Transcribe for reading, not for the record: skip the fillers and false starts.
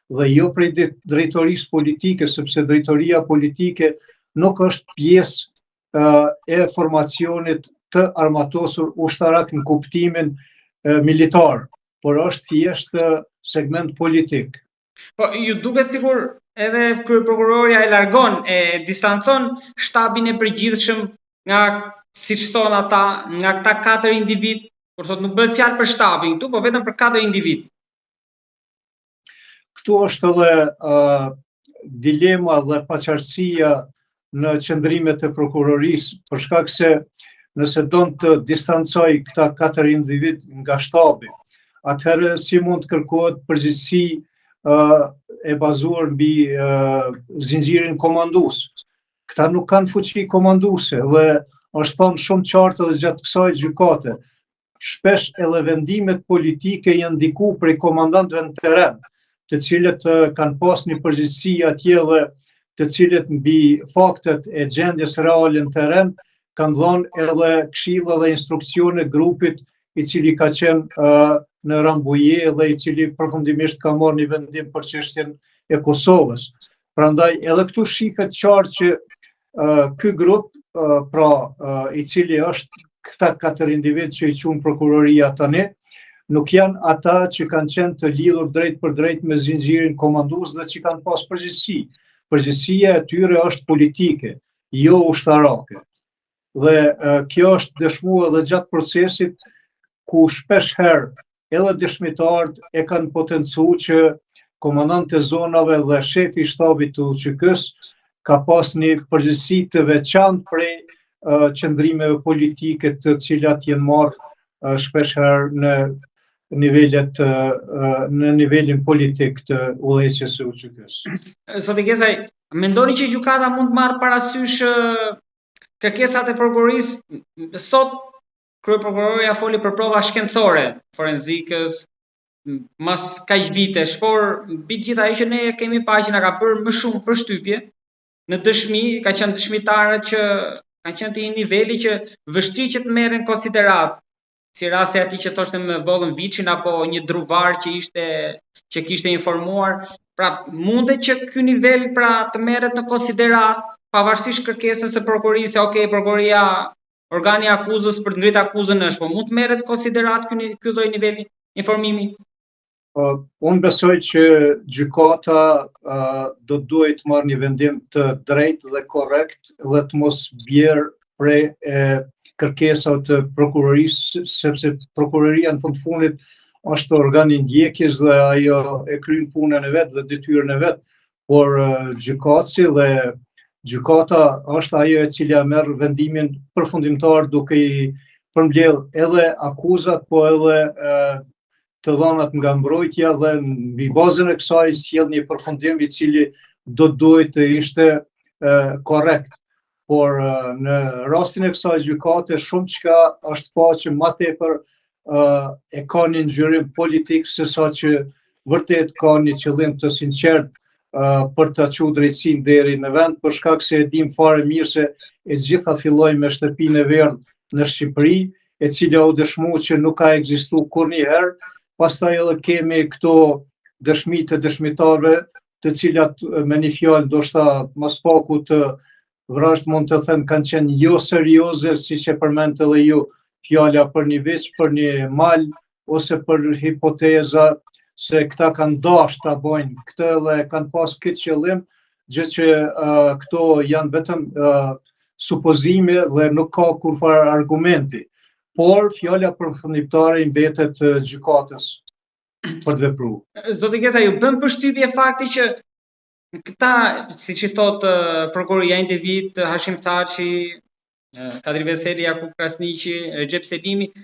dhe jo prej drejtorisë politike, sepse drejtoria politike nuk është pjesë e formacionit të armatosur ushtarak në kuptimin militar, por është thjesht segment politik. Po, ju duket sikur edhe kryeprokuroria e largon, e distancon shtabin e përgjithshëm nga, siç thon ata, nga këta 4 individ, por thot nuk bëhet fjalë për shtabin këtu, po vetëm për 4 individ. Këtu është edhe dilema dhe paqartësia në qëndrimet e prokurorisë, për shkak se nëse don të distancoj këta 4 individ nga shtabi, atëherë si mund të kërkohet përgjegjësi e bazuar mbi zinxhirin komandues. Këta nuk kanë fuqi komanduese dhe është thënë shumë qartë edhe gjatë kësaj gjykate. Shpesh edhe vendimet politike janë ndiku prej komandantëve në terren, të cilët kanë pas një përgjegjësi atje dhe të cilët mbi faktet e gjendjes reale në terren kanë dhënë edhe këshilla dhe instruksione grupit i cili ka qenë në Rambuje dhe i cili përfundimisht ka marrë një vendim për çështjen e Kosovës. Prandaj edhe këtu shihet qartë që ky grup, i cili është këta 4 individ që i quajnë prokuroria tani, nuk janë ata që kanë qenë të lidhur drejt për drejt me zinxhirin komandues dhe që kanë pas përgjegjësi. Përgjegjësia e tyre është politike, jo ushtarake. Dhe kjo është dëshmuar edhe gjatë procesit, ku shpesh herë edhe dëshmitarët e kanë potencuar që komandantë e zonave dhe shefi i shtabit të UÇK-s ka pas një përgjegjësi të veçantë prej qëndrimeve politike të cilat janë marrë shpesh herë në nivelin politik të udhëheqjes së UÇK-s. Zoti Gesaj, mendoni që gjykata mund të marrë parasysh kërkesat e prokurorisë? Sot kryeprokuroria foli për prova shkencore, forenzikës, mas kaq vitesh, por mbi gjithë ajo që ne kemi parë që na ka bërë më shumë përshtypje në dëshmi, ka qenë dëshmitarët që kanë qenë të një niveli që vështirë që të merren konsiderat, si rasti atij që thoshte me Vollën Viçin apo një druvar që kishte informuar. Pra, mundet që ky nivel pra të merret në konsiderat pavarësisht kërkesës së prokurorisë, prokuroria, organi i akuzës për të ngritur akuzën është, po mund të merret konsiderat ky lloj niveli informimi? Unë besoj që gjykata do duhet të marrë një vendim të drejtë dhe korrekt dhe të mos bjerë prej kërkesave të prokurorisë, sepse prokuroria në fund fundit është organi ndjekjes dhe ajo e kryen punën e vet dhe detyrën e vet, por gjykatësi dhe gjykata është ajo e cila merr vendimin përfundimtar duke i përmbledh edhe akuzat, po edhe të dhënat nga mbrojtja dhe mbi bazën e kësaj sjell një përfundim i cili do duhet të ishte korrekt. Por në rastin e kësaj gjykate shumë çka është pa që më tepër e ka një ngjyrim politik se sa që vërtet ka një qëllim të sinqert për të çuar drejtësinë deri në vend, për shkak se e dim fare mirë se e gjitha filloi me shtëpinë e verdhë në Shqipëri, e cila u dëshmua që nuk ka ekzistuar kurrëherë. Pastaj edhe kemi këto dëshmi të dëshmitarëve, të cilat me një fjalë ndoshta mas paku të vrasht mund të them kanë qenë jo serioze, siç e përmendët edhe ju, fjala për një veç, për një mal ose për hipoteza se këta kanë dashur ta bëjnë këtë dhe kanë pas këtë qëllim, gjë që këto janë vetëm supozime dhe nuk ka kurrë argumenti. Por fjala përfundimtare i mbetet gjykatës për të vepruar. Zoti Gesa, ju bën përshtypje fakti që këta, siç i thotë prokuroria individ, Hashim Thaçi, Kadri Veseli, Jakub Krasniqi, Recep Selimi,